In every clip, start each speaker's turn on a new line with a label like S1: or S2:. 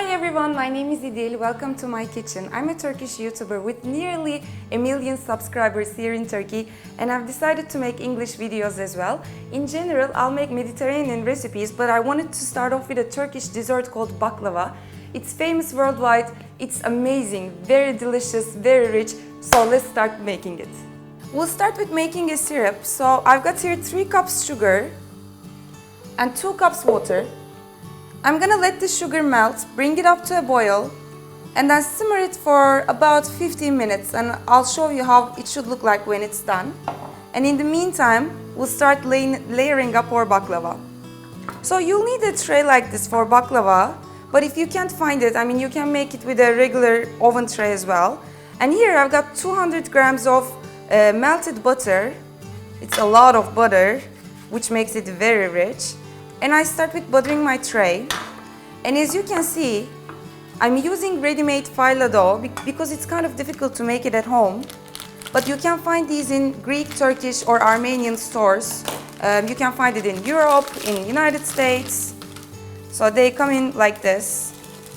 S1: Hi everyone, my name is İdil. Welcome to my kitchen. I'm a Turkish YouTuber with nearly 1 million subscribers here in Turkey, and I've decided to make English videos as well. In general, I'll make Mediterranean recipes, but I wanted to start off with a Turkish dessert called baklava. It's famous worldwide, it's amazing, very delicious, very rich, so let's start making it. We'll start with making a syrup. So I've got here 3 cups sugar and 2 cups water. I'm gonna let the sugar melt, bring it up to a boil, and then simmer it for about 15 minutes, and I'll show you how it should look like when it's done. And in the meantime, we'll start layering up our baklava. So you'll need a tray like this for baklava, but if you can't find it, you can make it with a regular oven tray as well. And here I've got 200 grams of melted butter. It's a lot of butter, which makes it very rich. And I start with buttering my tray. And as you can see, I'm using ready-made Phyllo dough because it's kind of difficult to make it at home. But you can find these in Greek, Turkish or Armenian stores. You can find it in Europe, in United States. So they come in like this.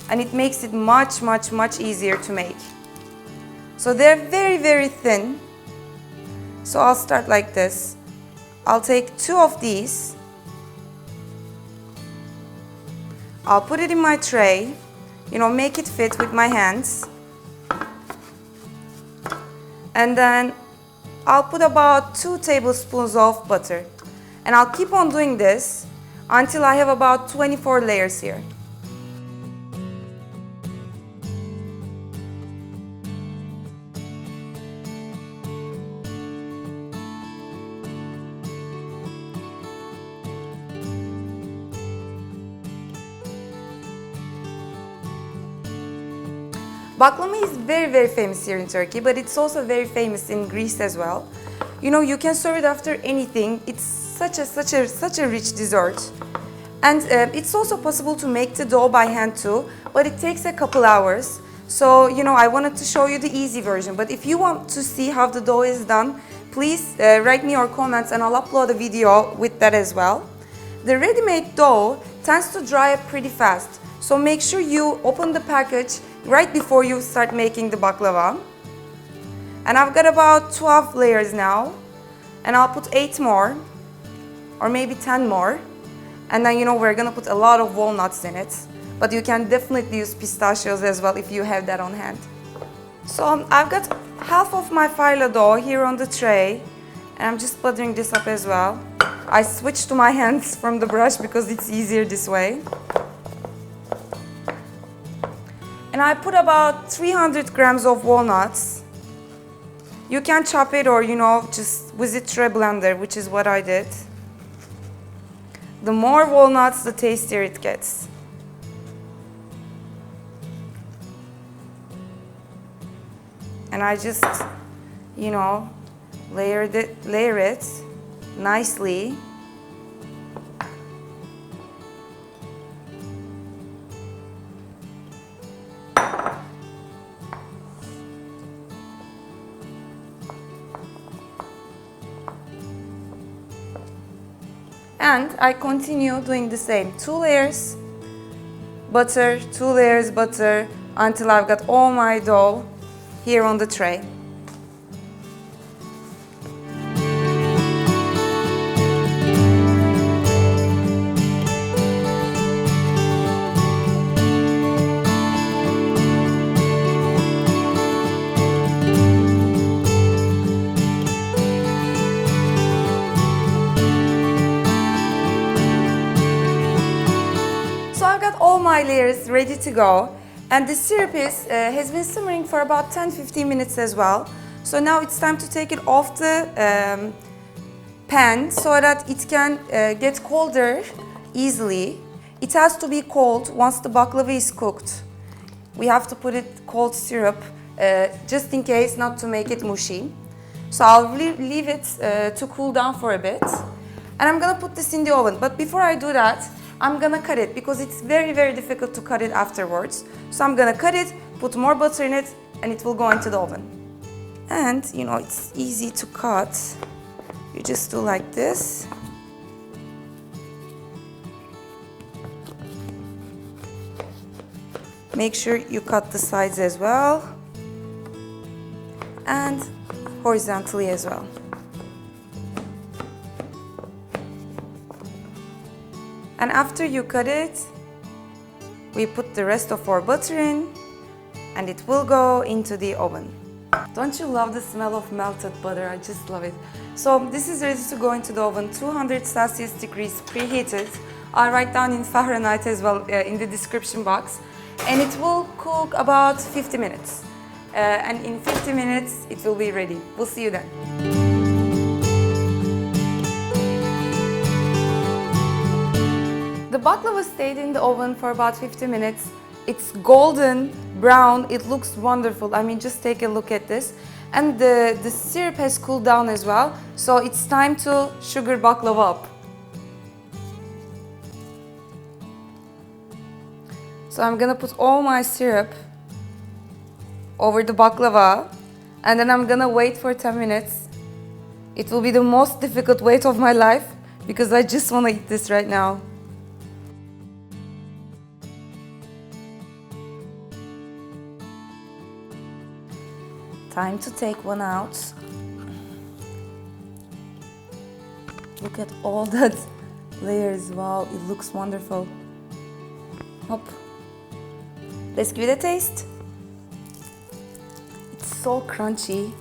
S1: And it makes it much easier to make. So they're very thin. So I'll start like this. I'll take 2 of these. I'll put it in my tray, make it fit with my hands. And then I'll put about 2 tablespoons of butter. And I'll keep on doing this until I have about 24 layers here. Baklava is very famous here in Turkey, but it's also very famous in Greece as well. You can serve it after anything. It's such a rich dessert. And it's also possible to make the dough by hand too, but it takes a couple hours. So, I wanted to show you the easy version, but if you want to see how the dough is done, please write me your comments and I'll upload a video with that as well. The ready-made dough tends to dry up pretty fast, so make sure you open the package right before you start making the baklava. And I've got about 12 layers now, and I'll put 8 more, or maybe 10 more. And then we're gonna put a lot of walnuts in it, but you can definitely use pistachios as well if you have that on hand. So I've got half of my Phyllo dough here on the tray, and I'm just buttering this up as well. I switched to my hands from the brush because it's easier this way. And I put about 300 grams of walnuts. You can chop it or, just whiz it through a blender, which is what I did. The more walnuts, the tastier it gets. And I just, layer it nicely. And I continue doing the same. 2 layers butter, 2 layers butter, until I've got all my dough here on the tray. All my layers ready to go, and the syrup has been simmering for about 10-15 minutes as well. So now it's time to take it off the pan so that it can get colder easily. It has to be cold once the baklava is cooked. We have to put it cold syrup just in case, not to make it mushy. So I'll leave it to cool down for a bit, and I'm gonna put this in the oven. But before I do that, I'm gonna cut it because it's very difficult to cut it afterwards. So I'm gonna cut it, put more butter in it, and it will go into the oven. And it's easy to cut. You just do like this. Make sure you cut the sides as well and horizontally as well. And after you cut it, we put the rest of our butter in and it will go into the oven. Don't you love the smell of melted butter? I just love it. So this is ready to go into the oven, 200 Celsius degrees preheated. I'll write down in Fahrenheit as well in the description box. And it will cook about 50 minutes. And in 50 minutes, it will be ready. We'll see you then. The baklava stayed in the oven for about 50 minutes. It's golden brown, it looks wonderful. I mean, just take a look at this. And the syrup has cooled down as well. So it's time to sugar baklava up. So I'm gonna put all my syrup over the baklava and then I'm gonna wait for 10 minutes. It will be the most difficult wait of my life because I just wanna eat this right now. Time to take one out. Look at all that layers. Wow, it looks wonderful. Hop. Let's give it a taste. It's so crunchy.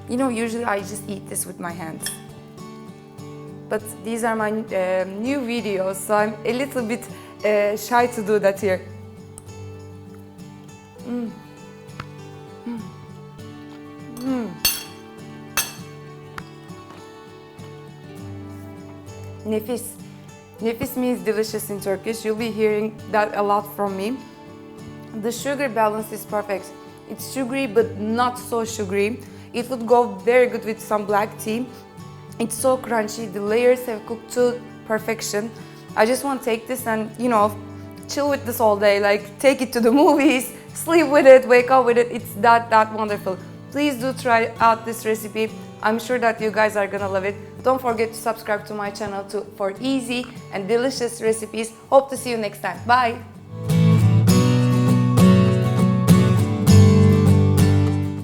S1: You know, usually I just eat this with my hands. But these are my new videos, so I'm a little bit shy to do that here. Nefis. Nefis means delicious in Turkish. You'll be hearing that a lot from me. The sugar balance is perfect. It's sugary but not so sugary. It would go very good with some black tea. It's so crunchy. The layers have cooked to perfection. I just want to take this and, you know, chill with this all day. Like, take it to the movies, sleep with it, wake up with it. It's that wonderful. Please do try out this recipe. I'm sure that you guys are gonna love it. Don't forget to subscribe to my channel for easy and delicious recipes. Hope to see you next time. Bye!